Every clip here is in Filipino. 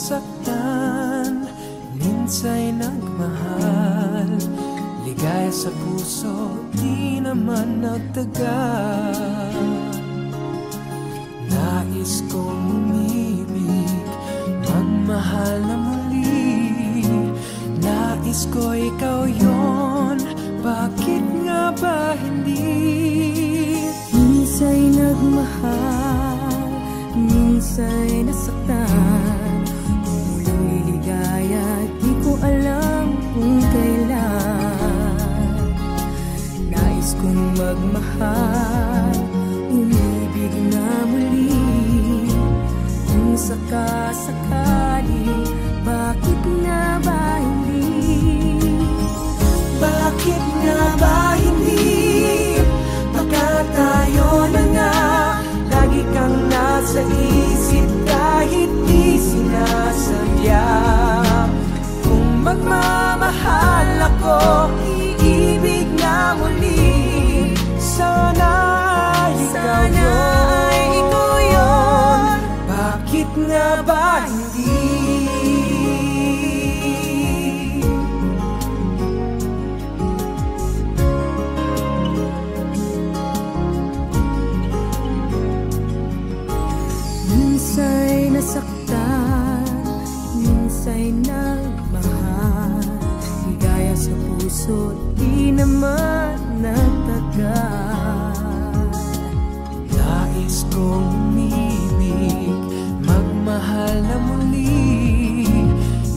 nasaktan, minsa'y nagmahal. Ligaya sa puso, di naman nagtagal. Nais kong umibig, magmahal na muli. Nais ko ikaw yon, bakit nga ba hindi? Minsa'y nagmahal, minsa'y nasaktan. Kung muling liligaya, di ko alam kung kailan. Nais kong magmahal, umibig na muli. Kung sakasakali, bakit nga ba hindi? Bakit nga ba hindi? Baka tayo na nga, lagi kang nasa isip kahit di sinasadya. Kung magmamahal ako, iibig na muli. Sana ikaw yun, bakit nga ba hindi? Minsa'y nasaktan, minsa'y nagmahal. Ligaya sa puso, di naman nagtagal. Nais kong umibig, magmahal na muli.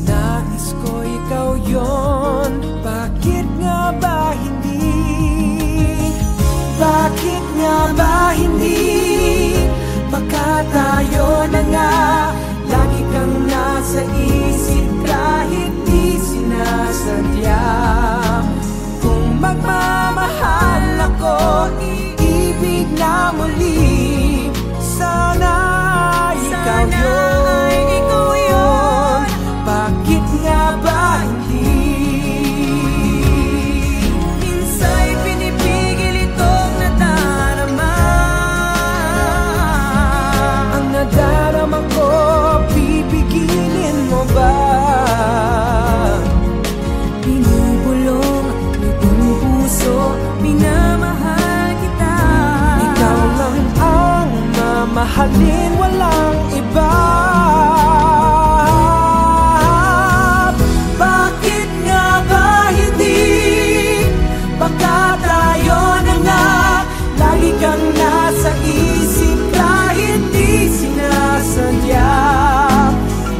Nais ko ikaw yon, bakit nga ba hindi? Bakit nga ba hindi? Baka tayo na nga, lagi kang nasa isip kahit di sinasadya. Kung magmamahal ako, iibig na muli. Sana ikaw yun, bakit nga ba hindi? Minsa'y pinipigil itong nadarama. Ang nadarama ko, pipigilin mo ba? Binubulong itong puso, minamahal kita. Ikaw lang ang mamahalin, walang iba. Bakit nga ba hindi? Baka tayo na nga, lagi kang nasa isip kahit di sinasadya.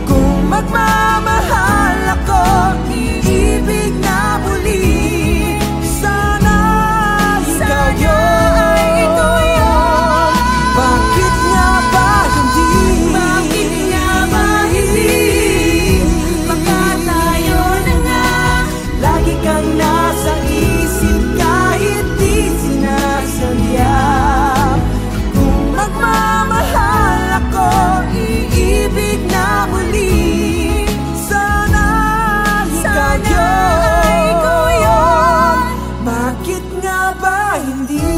Kung magmamahal ako, iibig na muli. Sana ikaw yun, bakit nga ba hindi? Bakit nga ba hindi? Baka tayo na nga, lagi kang nasa isip kahit di sinasadya. Kung magmamahal ako, iibig na muli. Sana ikaw yun, bakit nga ba hindi?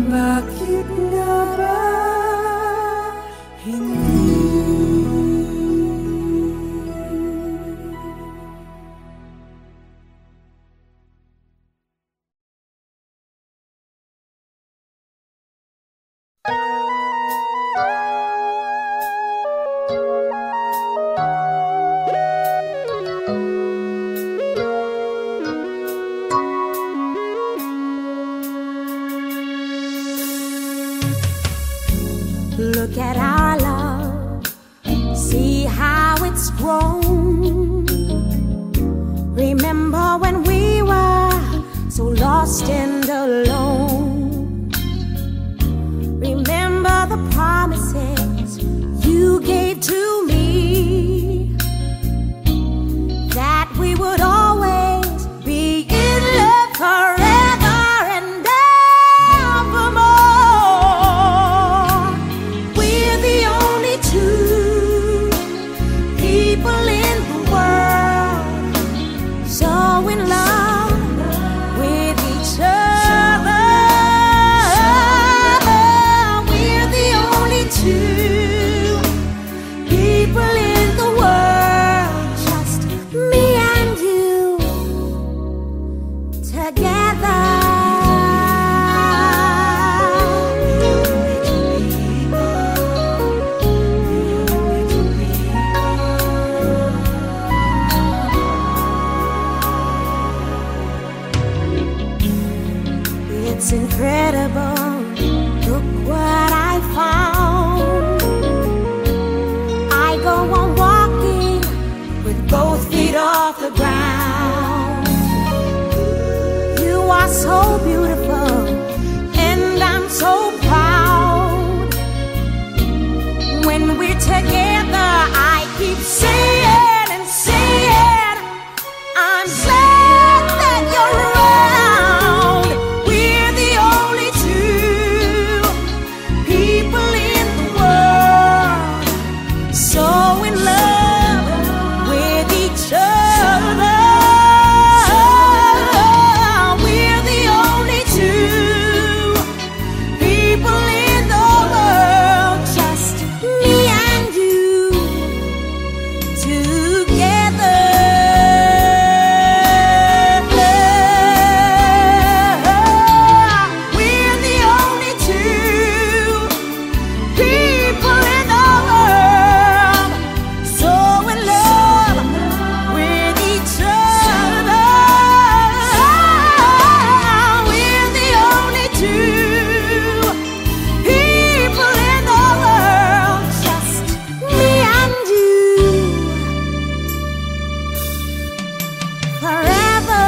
Bakit nga ba hindi? Look at our love, see how it's grown. Remember when we were so lost and alone. Remember the promises you gave to me, that we would always be in love forever and evermore. We're the only two people in the world so in love together. It's incredible, look what I found. I go on walking with both feet off the ground. You are so beautiful, and I'm so proud. When we're together, I keep saying and saying, I'm glad that you're around. We're the only two people in the world so in love with each other. We're the only two people in the world, just me and you together. We're the only two people in the world so in love with each other. We're the only two people in the world, just me and you forever.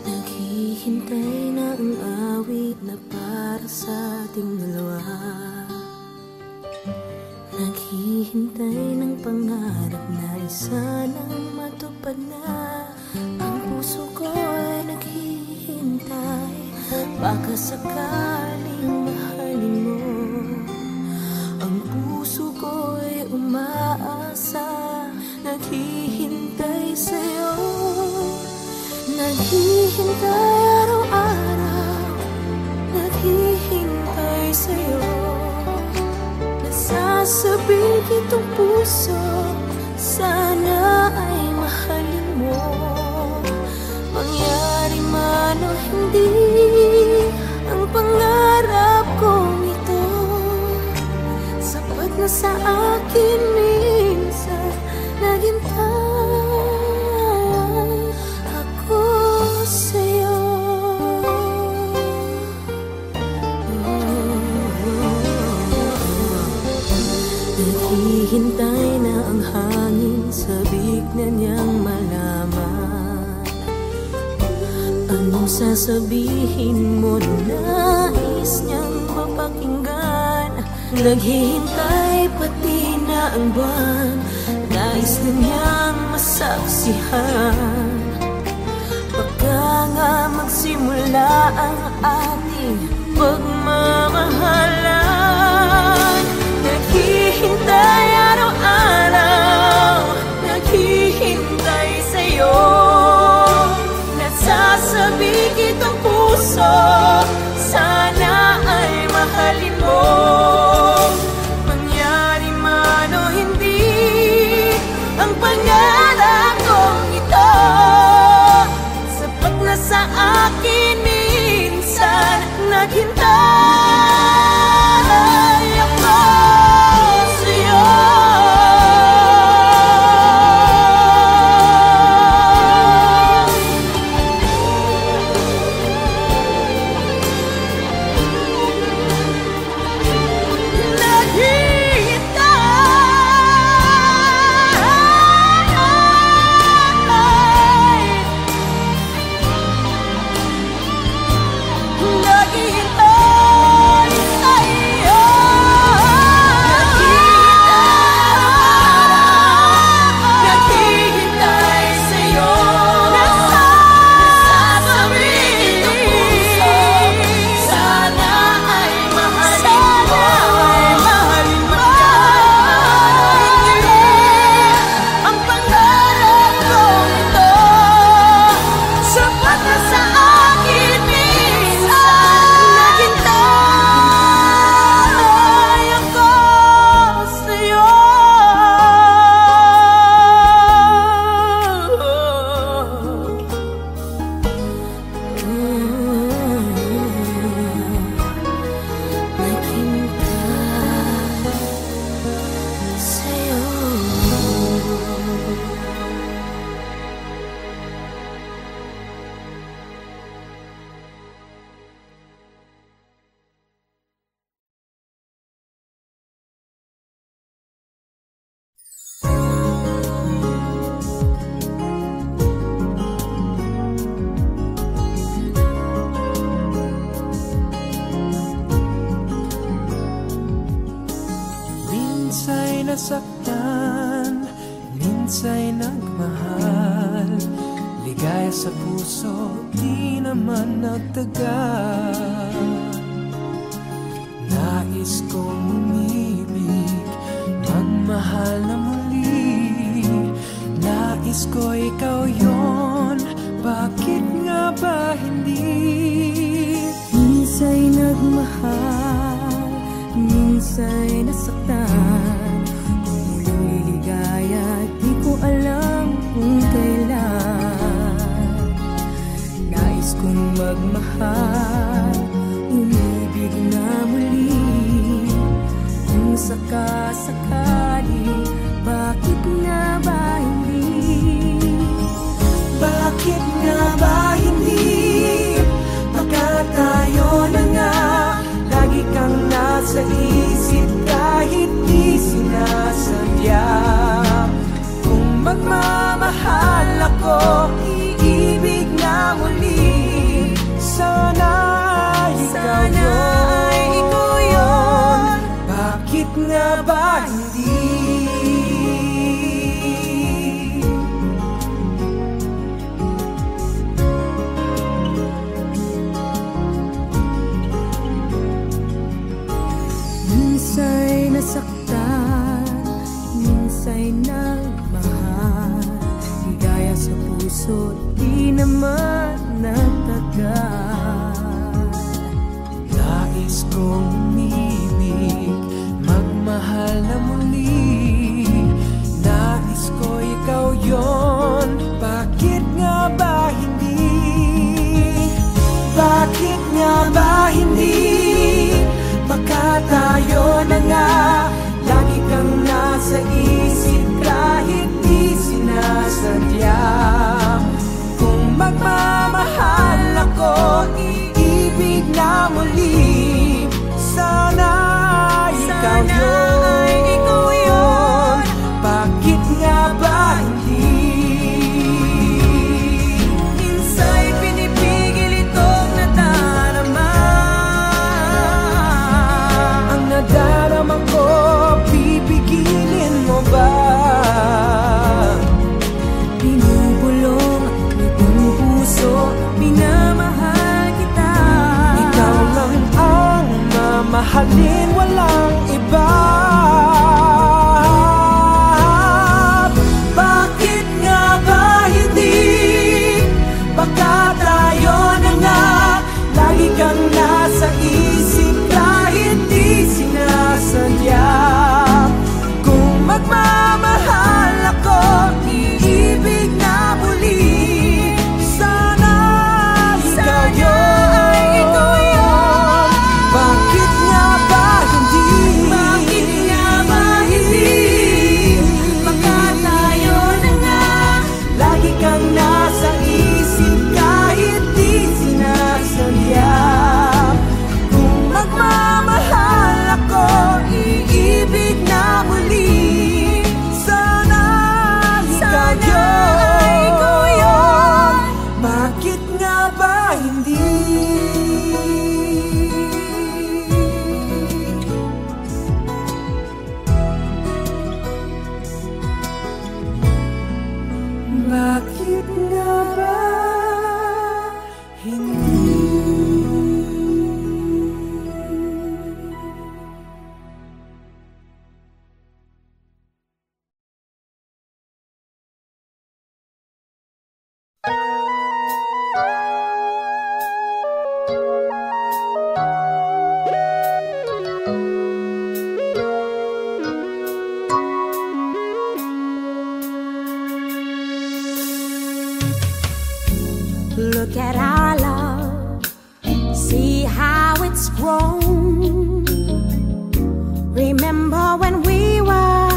Naghihintay na ang awit na para sa ating dalawa. Naghihintay ng pangarap na isa nang matupad na. Ang puso ko ay naghihintay, baka sakaling mahalin mo. Ang puso ko ay umaasa, naghihintay sa'yo. Naghihintay araw-araw, naghihintay sa'yo. Nasasabik itong puso, sana ay mahalin mo. Mangyari man o hindi, ang pangarap kong ito sapat na sa akin minsan. Naghintay ako sa'yo. Naghihintay na ang hangin, sabik na niyang malaman anong sasabihin mo, nais niyang mapakinggan. Naghihintay pati na ang buwan, nais na niyang masaksihan. Baka nga magsimula ang ating pagmamahalan. Naghihintay araw-araw, naghihintay sa'yo. Nasasabik itong puso, sana ay mahalin mo. Mangyari man o hindi, ang pangarap kong ito sapat na sa akin minsan. Naghintay ako sa'yo. nasaktan, minsa'y nagmahal. Ligaya sa puso, di naman nagtagal. Nais kong umibig, magmahal na muli. Nais ko ikaw yon, bakit nga ba hindi? Minsa'y nagmahal, minsa'y nasaktan. Kung muling liligaya, di ko alam kung kailan. Nais kong magmahal, umibig na muli. Kung sakasakali, bakit nga ba hindi? Bakit nga ba hindi? Baka tayo na nga, lagi kang nasa isip kahit di sinasadya. Kung magmamahal ako, iibig na muli. Sana ikaw yun, bakit nga ba hindi? Minsa'y nasaktan, minsa'y nagmahal. Ligaya sa puso, di naman nagtagal. Nais kong umibig, magmahal na muli. Nais ko ikaw yon, bakit nga ba hindi? Bakit nga ba hindi? Baka tayo na nga, lagi kang nasa isip kahit di sinasadya. Kung magmamahal ako, iibig na muli. Sana ikaw yun, bakit nga ba hindi? Minsa'y pinipigil itong nadarama. Ang nadarama ko, pipigilin mo ba? Binubulong itong puso, minamahal kita. Ikaw lang ang mamahalin, walang iba. Bakit nga ba hindi? Baka tayo na nga, lagi kang nasa isip kahit di sinasadya. Kung magmamahal ako, iibig na muli. Sana ikaw yun, bakit nga ba hindi? Bakit nga ba hindi? Baka tayo na nga, lagi kang nasa isip kahit di sinasadya. Kung magmamahal ako, iibig na muli. Sana ikaw yun, bakit nga ba hindi? Bakit nga ba hindi? Look at our love, see how it's grown. Remember when we were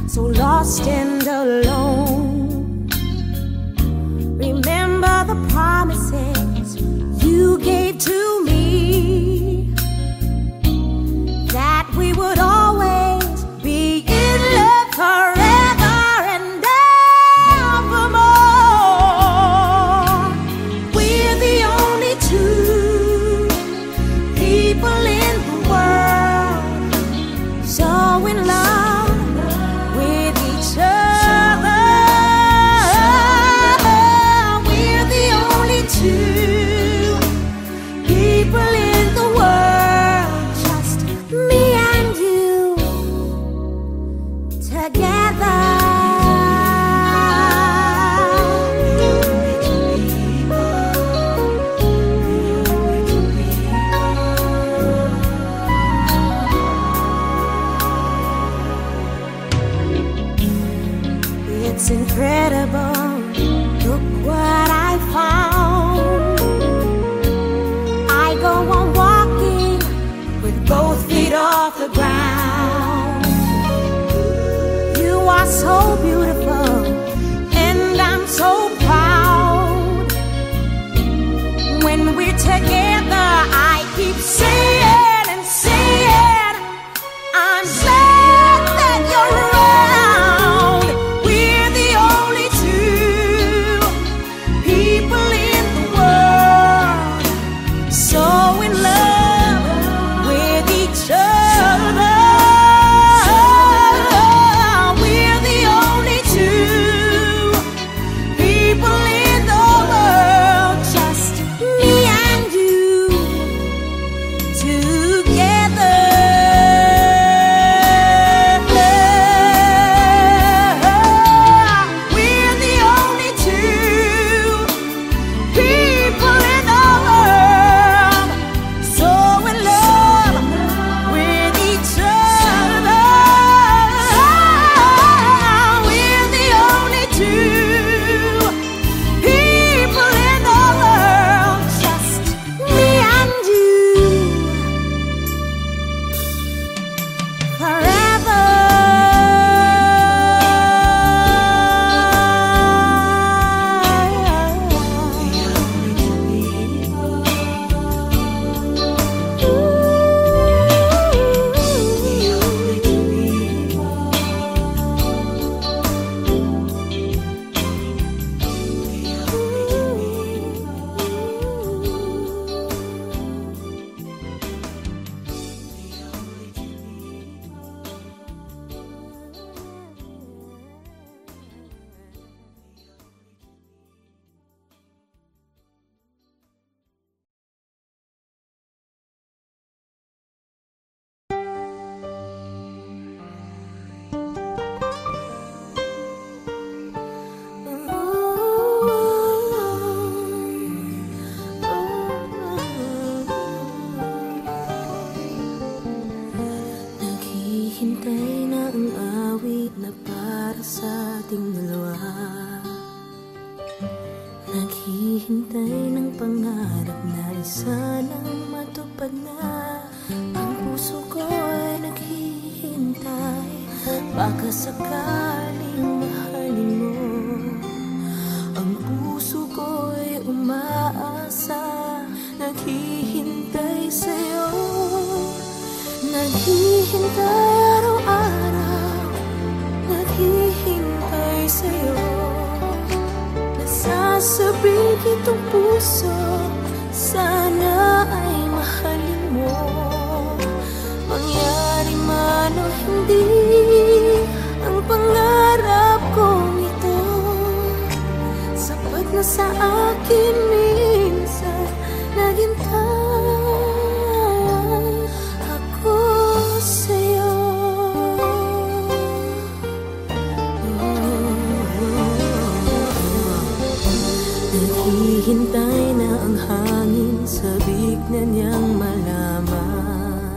so lost and alone. Remember the promises you gave to me, that we would always be in love forever and evermore. We're the only two people in the world so in love off the ground. You are so beautiful, and I'm so proud. When we're together, I keep saying and saying, I'm glad that you're around. We're the only two people in the world so in love with each other. We're the only two people in the world, just me and you together. We're the only two people in the world so in love with each other. We're the only two people in the world, just me and you forever. Naghihintay na ang awit na para sa ating dalawa. Naghihintay ng pangarap na isa lang matupad na. Ang puso ko ay naghihintay, baka sakaling mahalin mo. Ang puso ko ay umaasa, naghihintay sa'yo. Naghihintay araw-araw, naghihintay sa'yo. Nasasabing kitong puso, sana ay mahalin mo. Mangyari man o hindi ang pangarap kong ito, sapat na sa akin minsan naghintay ako sa'yo. Naghihintay na ang hangin, sabik na niyang malaman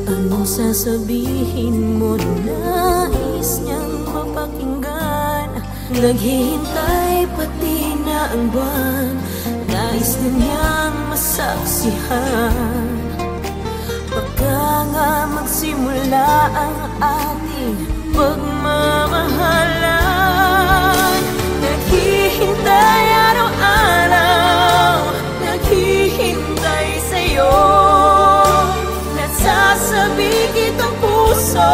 anong sasabihin mo, nais niyang mapakinggan. Naghihintay pati na ang buwan, nais na niyang masaksihan. Baka nga magsimula ang ating pagmamahalan. Naghihintay araw-araw, naghihintay sa'yo. Nasasabik itong puso,